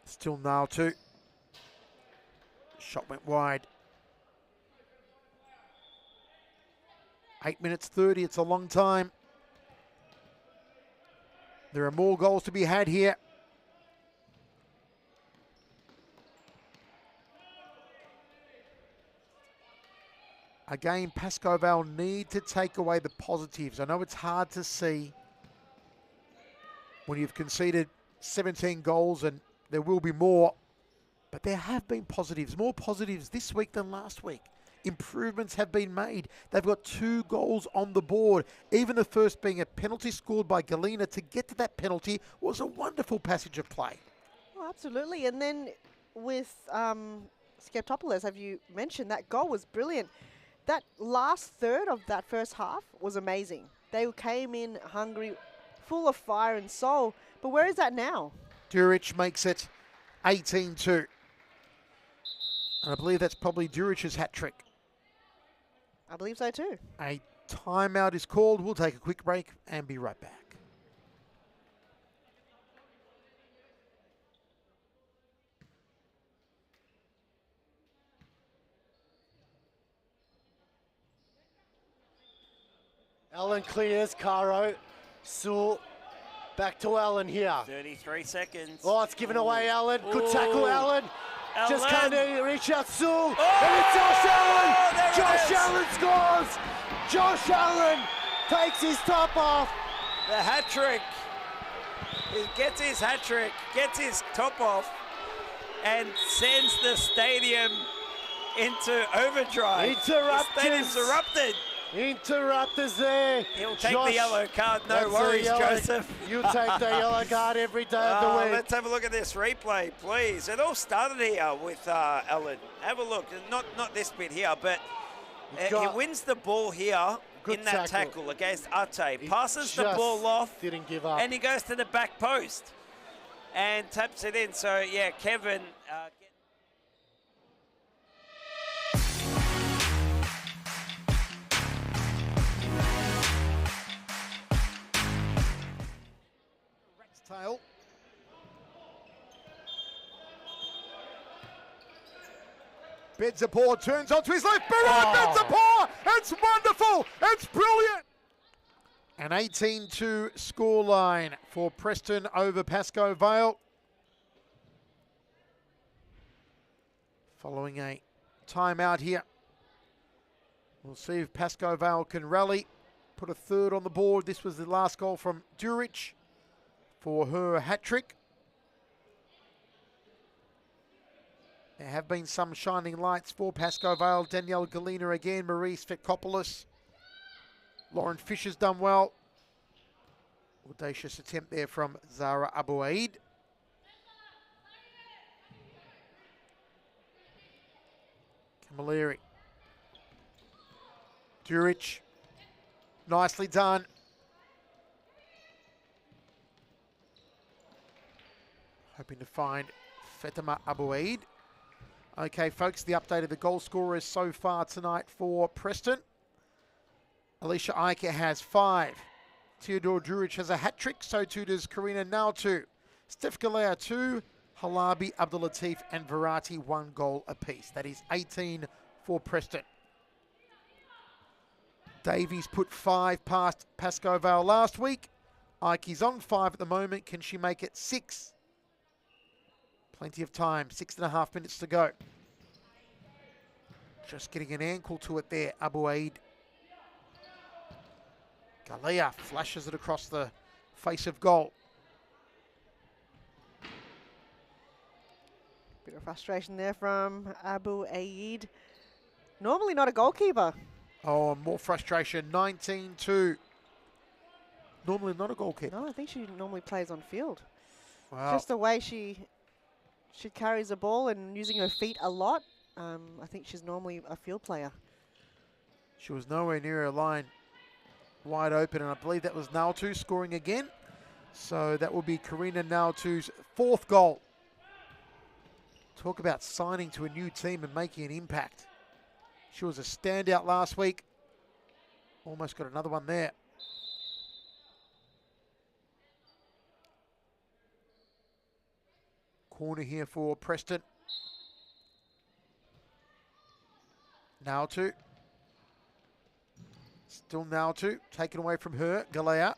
Still Natu. Shot went wide. 8 minutes 30, it's a long time. There are more goals to be had here. Again, Pascoe Vale need to take away the positives. I know it's hard to see when you've conceded 17 goals, and there will be more, but there have been positives, more positives this week than last week. Improvements have been made. They've got 2 goals on the board. Even the first being a penalty scored by Galina. To get to that penalty was a wonderful passage of play. Oh, absolutely. And then with Skeptopoulos, have you mentioned, that goal was brilliant. That last third of that first half was amazing. They came in hungry, full of fire and soul. But where is that now? Duric makes it 18-2. And I believe that's probably Duric's hat-trick. I believe so too. A timeout is called. We'll take a quick break and be right back. Allen clears, Caro, Sewell, back to Allen here. 33 seconds. Oh, it's given away, Allen. Good tackle, Allen. Just Allen. can't reach out, Sewell. Oh! And it's Josh Allen. There it Josh is. Allen scores. Josh Allen takes his top off. The hat-trick. He gets his hat-trick, gets his top off, and sends the stadium into overdrive. Interrupters. The stadium's erupted. Interrupters there. He'll take Josh, the yellow card, no that's the worries, yellow. Joseph. You take the yellow card every day of the week. Let's have a look at this replay, please. It all started here with Ellen. Have a look. Not this bit here, but he wins the ball here in that tackle against Ate. Passes the ball off. Didn't give up. And he goes to the back post and taps it in. So, yeah, Kevin... Tail. Bedzapor turns onto his left. Bedzapor! It's wonderful! It's brilliant! An 18-2 scoreline for Preston over Pascoe Vale. Following a timeout here. We'll see if Pascoe Vale can rally. Put a third on the board. This was the last goal from Durich for her hat-trick. There have been some shining lights for Pascoe Vale. Danielle Galina again, Marie Svetkopoulos. Lauren Fisher's done well. Audacious attempt there from Zara Abouaid. Camilleri. Durich. Nicely done. Hoping to find Fatima Abouaid. Okay, folks, the update of the goal scorers so far tonight for Preston. Alicia Iker has 5. Theodore Durich has a hat-trick, so too does Karina Nautu. Steph Galea 2, Halabi, Abdulatif and Verratti 1 goal apiece. That is 18 for Preston. Davies put 5 past Pascoe Vale last week. Ike's on 5 at the moment. Can she make it 6? Plenty of time, 6.5 minutes to go. Just getting an ankle to it there, Abouaid. Galea flashes it across the face of goal. Bit of frustration there from Abouaid. Normally not a goalkeeper. Oh, more frustration, 19-2. Normally not a goalkeeper. No, I think she normally plays on field. Wow. Just the way she carries the ball and using her feet a lot. I think she's normally a field player. She was nowhere near her line, wide open, and I believe that was Nautu scoring again. So that will be Karina Nautu's 4th goal. Talk about signing to a new team and making an impact. She was a standout last week. Almost got another one there. Corner here for Preston. Nautu. Still Nautu. Taken away from her. Galea.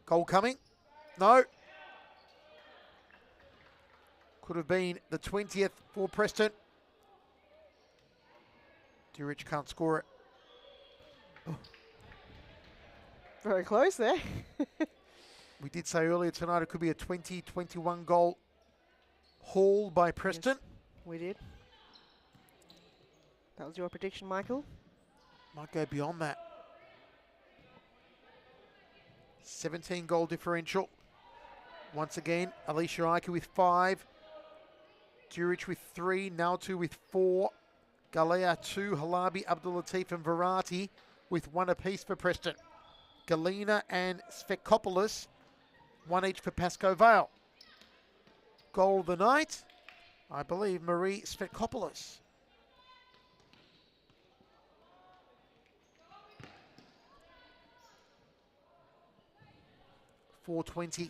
Goal coming. No. Could have been the 20th for Preston. Durich can't score it. Oh. Very close there. We did say earlier tonight it could be a 20-21 goal haul by Preston. Yes, we did. That was your prediction, Michael. Might go beyond that. 17 goal differential. Once again, Alicia Iker with 5. Durich with 3. Nautu with 4. Galea 2. Halabi, Abdulatif and Verratti with 1 apiece for Preston. Galina and Svetkopoulos, 1 each for Pascoe Vale. Goal of the night, I believe, Marie Svetkopoulos. .420.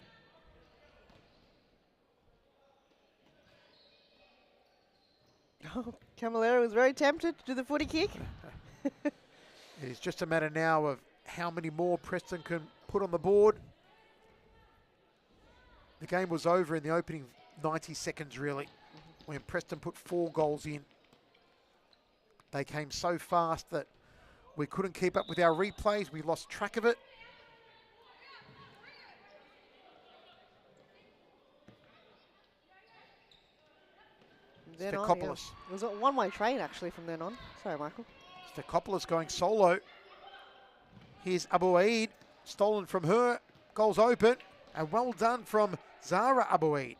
Oh, Camilleri was very tempted to do the footy kick. It is just a matter now of how many more Preston can put on the board. The game was over in the opening 90 seconds, really, when Preston put 4 goals in. They came so fast that we couldn't keep up with our replays. We lost track of it. Svetkopoulos. It was a one-way train, actually, from then on. Sorry, Michael. Svetkopoulos going solo. Here's Abouaid, stolen from her. Goals open, and well done from Zara Abouaid.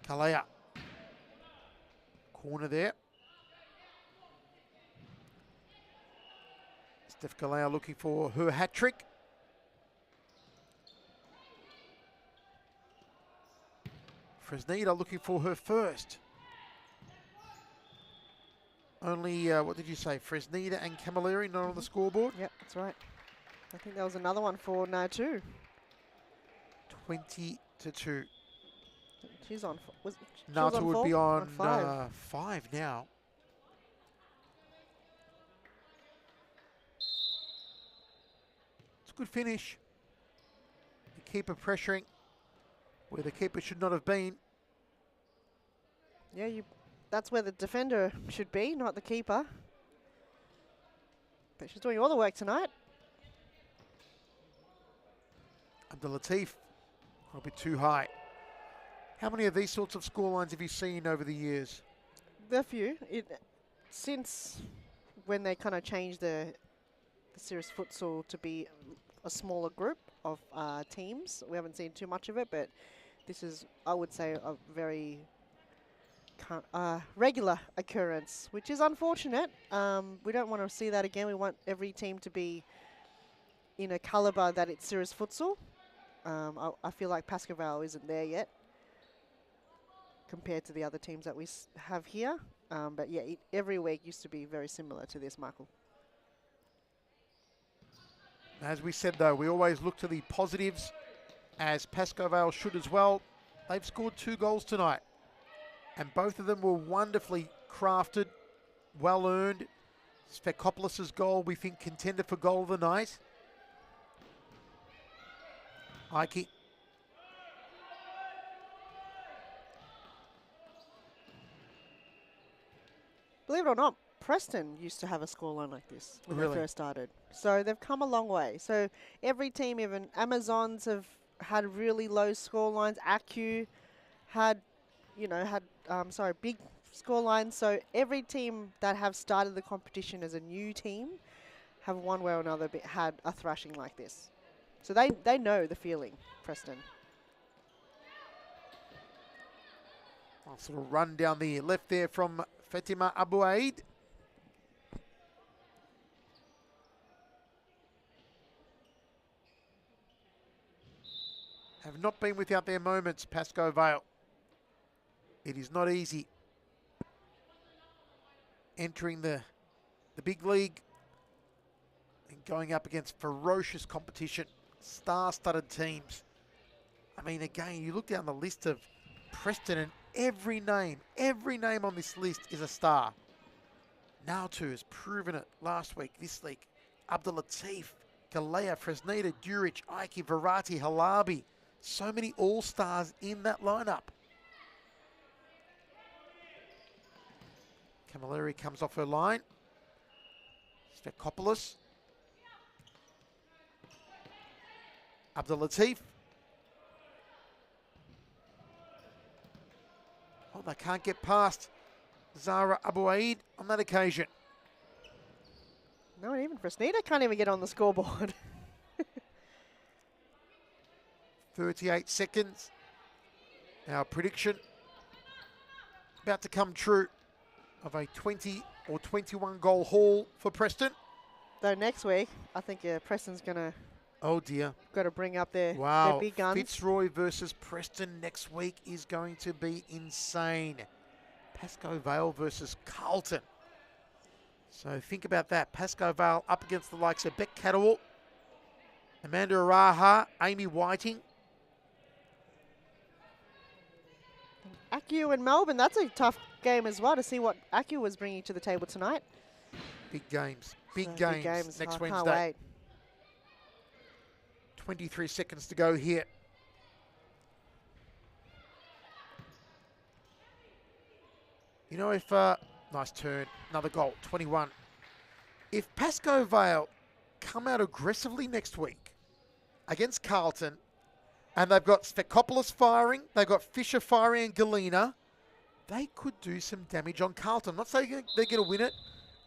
Galea. Corner there. Steph Galea looking for her hat-trick. Fresneda looking for her first. Only, what did you say, Fresneda and Camilleri not on the scoreboard? Yep, that's right. I think there was another one for now too. 20-2. She's on. Nata would be on 5. 5 now. It's a good finish. The keeper pressuring where the keeper should not have been. Yeah, that's where the defender should be, not the keeper. But she's doing all the work tonight. Abdul-Latif, a bit too high. How many of these sorts of scorelines have you seen over the years? There are few. Since when they kind of changed the serious futsal to be a smaller group of teams, we haven't seen too much of it, but this is, I would say, a very regular occurrence, which is unfortunate. We don't want to see that again. We want every team to be in a calibre that it's serious futsal. I feel like Pascoe Vale isn't there yet compared to the other teams that we have here. But yeah, every week used to be very similar to this, Michael. As we said, though, we always look to the positives, as Pascoe Vale should as well. They've scored 2 goals tonight, and both of them were wonderfully crafted, well earned. Svekopoulos' goal, we think, contender for goal of the night. Ike. Believe it or not, Preston used to have a scoreline like this when Really? they first started. So they've come a long way. So every team, even Amazons, have had really low scorelines. ACU had, big scorelines. So every team that have started the competition as a new team have one way or another had a thrashing like this. So they know the feeling, Preston. Nice little run down the left there from Fatima Abu Aid. Have not been without their moments, Pascoe Vale. It is not easy entering the big league and going up against ferocious competition, star-studded teams. I mean, again, you look down the list of Preston and every name on this list is a star. Nautu has proven it last week, this week. Abdul-Latif, Galea, Fresneda, Duric, Ike, Verati, Halabi. So many all-stars in that lineup. Camilleri comes off her line. Svekopoulos. Abdul-Latif. Oh, they can't get past Zara Abu Aid on that occasion. No, even Fresneda can't even get on the scoreboard. 38 seconds. Our prediction about to come true of a 20 or 21 goal haul for Preston. Though next week, I think Preston's gonna Oh dear. got to bring up their big guns. Fitzroy versus Preston next week is going to be insane. Pascoe Vale versus Carlton. So think about that. Pascoe Vale up against the likes of Beck Catterwall, Amanda Araha, Amy Whiting. ACU and Melbourne, that's a tough game as well to see what ACU was bringing to the table tonight. Big games. Big So games next I Wednesday. Can't wait. 23 seconds to go here. You know, if, nice turn, another goal, 21. If Pascoe Vale come out aggressively next week against Carlton, and they've got Svekopoulos firing, they've got Fisher firing and Galena, they could do some damage on Carlton. I'm not saying they're going to win it,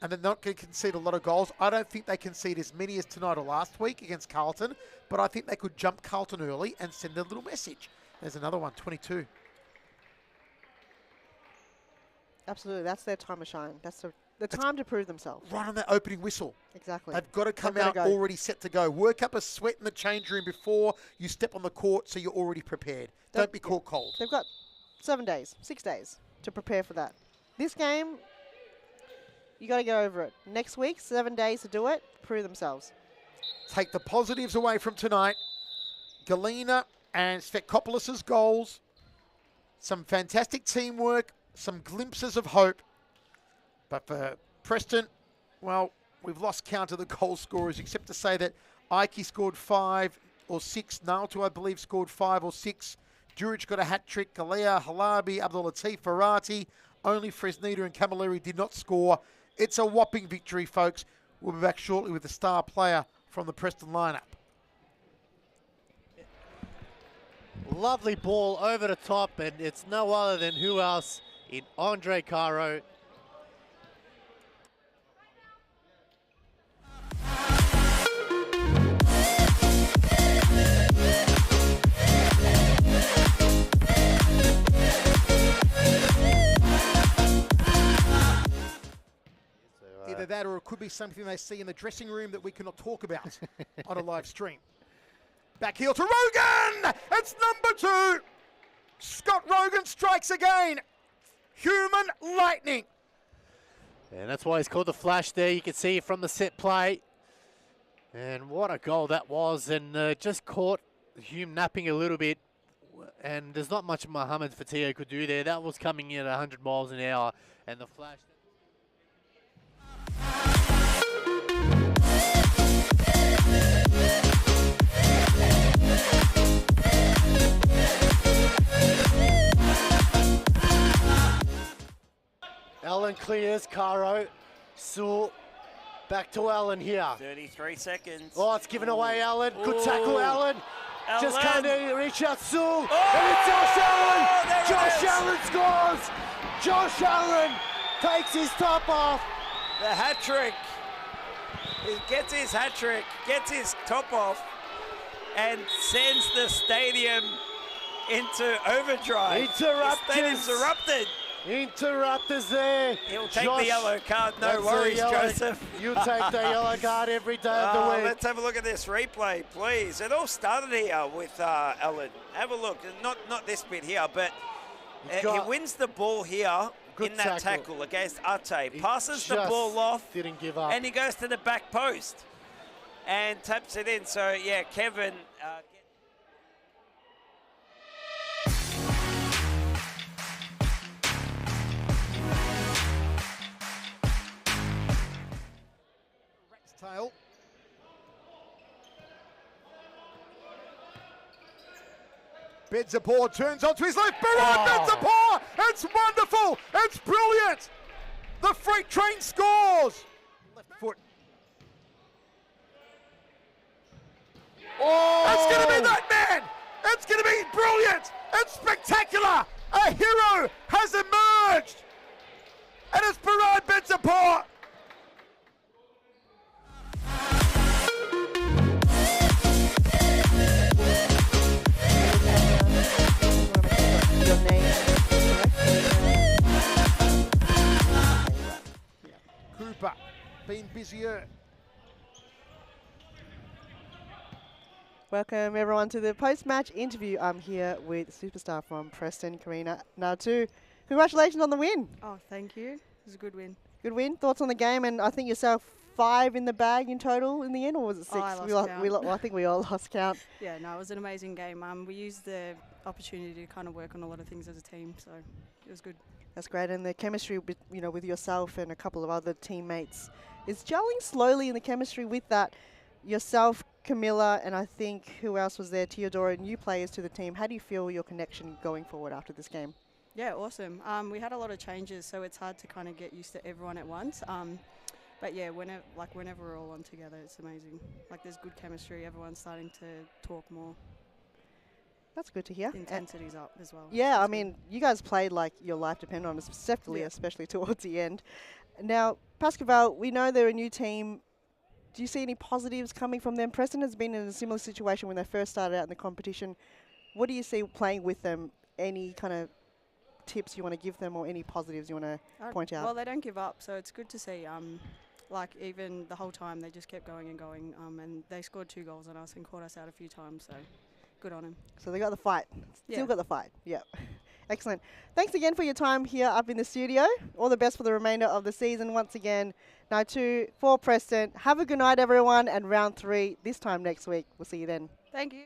and they're not going to concede a lot of goals. I don't think they concede as many as tonight or last week against Carlton, but I think they could jump Carlton early and send a little message. There's another one, 22. Absolutely, that's their time to shine. That's the time to prove themselves. Right on that opening whistle. Exactly. They've got to come They've out gotta go. already set to go. Work up a sweat in the change room before you step on the court so you're already prepared. Don't be caught cold. They've got 6 days to prepare for that. This game, You got to get over it. Next week, 7 days to do it, prove themselves. Take the positives away from tonight. Galena and Svetkopoulos' goals. Some fantastic teamwork, some glimpses of hope. But for Preston, well, we've lost count of the goal scorers, except to say that Ike scored 5 or 6. Nalto, I believe, scored 5 or 6. Duric got a hat-trick. Galea, Halabi, Abdul Latif, Farati. Only Fresneda and Camilleri did not score. It's a whopping victory, folks. We'll be back shortly with the star player from the Preston lineup. Lovely ball over the top, and it's no other than who else in Andre Caro. Either that or it could be something they see in the dressing room that we cannot talk about on a live stream. Back heel to Rogan! It's number 2! Scott Rogan strikes again. Human lightning. And that's why he's called the flash there. You can see from the set play. And what a goal that was. And just caught Hume napping a little bit. And there's not much Mohamed Fatia could do there. That was coming in at 100 miles an hour. And the flash... Allen clears, Caro, Sewell, back to Allen here. 33 seconds. Oh, it's given away, Allen. Good tackle, Allen. Just can't reach out, Sewell. Oh! And it's Josh Allen. There Josh it is. Allen scores. Josh Allen takes his top off. The hat-trick. He gets his hat-trick, gets his top off, and sends the stadium into overdrive. Interrupters. The stadium's erupted. Interrupters there. He'll take Josh, the yellow card, no that's worries, the yellow. Joseph. You take the yellow card every day of the week. Let's have a look at this replay, please. It all started here with Allen. Have a look. Not this bit here, but he wins the ball here in that tackle against Ate. Passes the ball off. Didn't give up. And he goes to the back post and taps it in. So, yeah, Kevin... Tail. Bedzapor turns onto his left. Bedzapor! It's wonderful! It's brilliant! The freight train scores! Left foot. Oh! It's going to be that man! It's going to be brilliant! It's spectacular! A hero has emerged! And it's Parad Bedzapor! Your name. Cooper, been busier. Welcome everyone to the post-match interview. I'm here with superstar from Preston, Karina Natu. Congratulations on the win. Oh, thank you. It was a good win. Good win. Thoughts on the game? And I think yourself 5 in the bag in total in the end, or was it 6? Oh, I lost count. I think we all lost count. Yeah, no, it was an amazing game. We used the opportunity to kind of work on a lot of things as a team, so it was good. That's great. And the chemistry, with yourself and a couple of other teammates is gelling slowly in the chemistry with that. Yourself, Camilla, and I think who else was there? Teodora, new players to the team. How do you feel your connection going forward after this game? Yeah, awesome. We had a lot of changes, so it's hard to kind of get used to everyone at once. But yeah, whenever we're all on together, it's amazing. Like there's good chemistry. Everyone's starting to talk more. That's good to hear. The intensity's up as well. Yeah, I mean, you guys played like your life depended on it, especially towards the end. Now, Pascoe Vale, we know they're a new team. Do you see any positives coming from them? Preston has been in a similar situation when they first started out in the competition. What do you see playing with them? Any kind of tips you want to give them or any positives you want to point out? Well, they don't give up, so it's good to see. Like even the whole time, they just kept going and going, and they scored 2 goals on us and caught us out a few times, so good on them. So they got the fight. Still Yeah. got the fight, yep. Excellent. Thanks again for your time here up in the studio. All the best for the remainder of the season once again. Night 2 for Preston. Have a good night, everyone, and round 3 this time next week. We'll see you then. Thank you.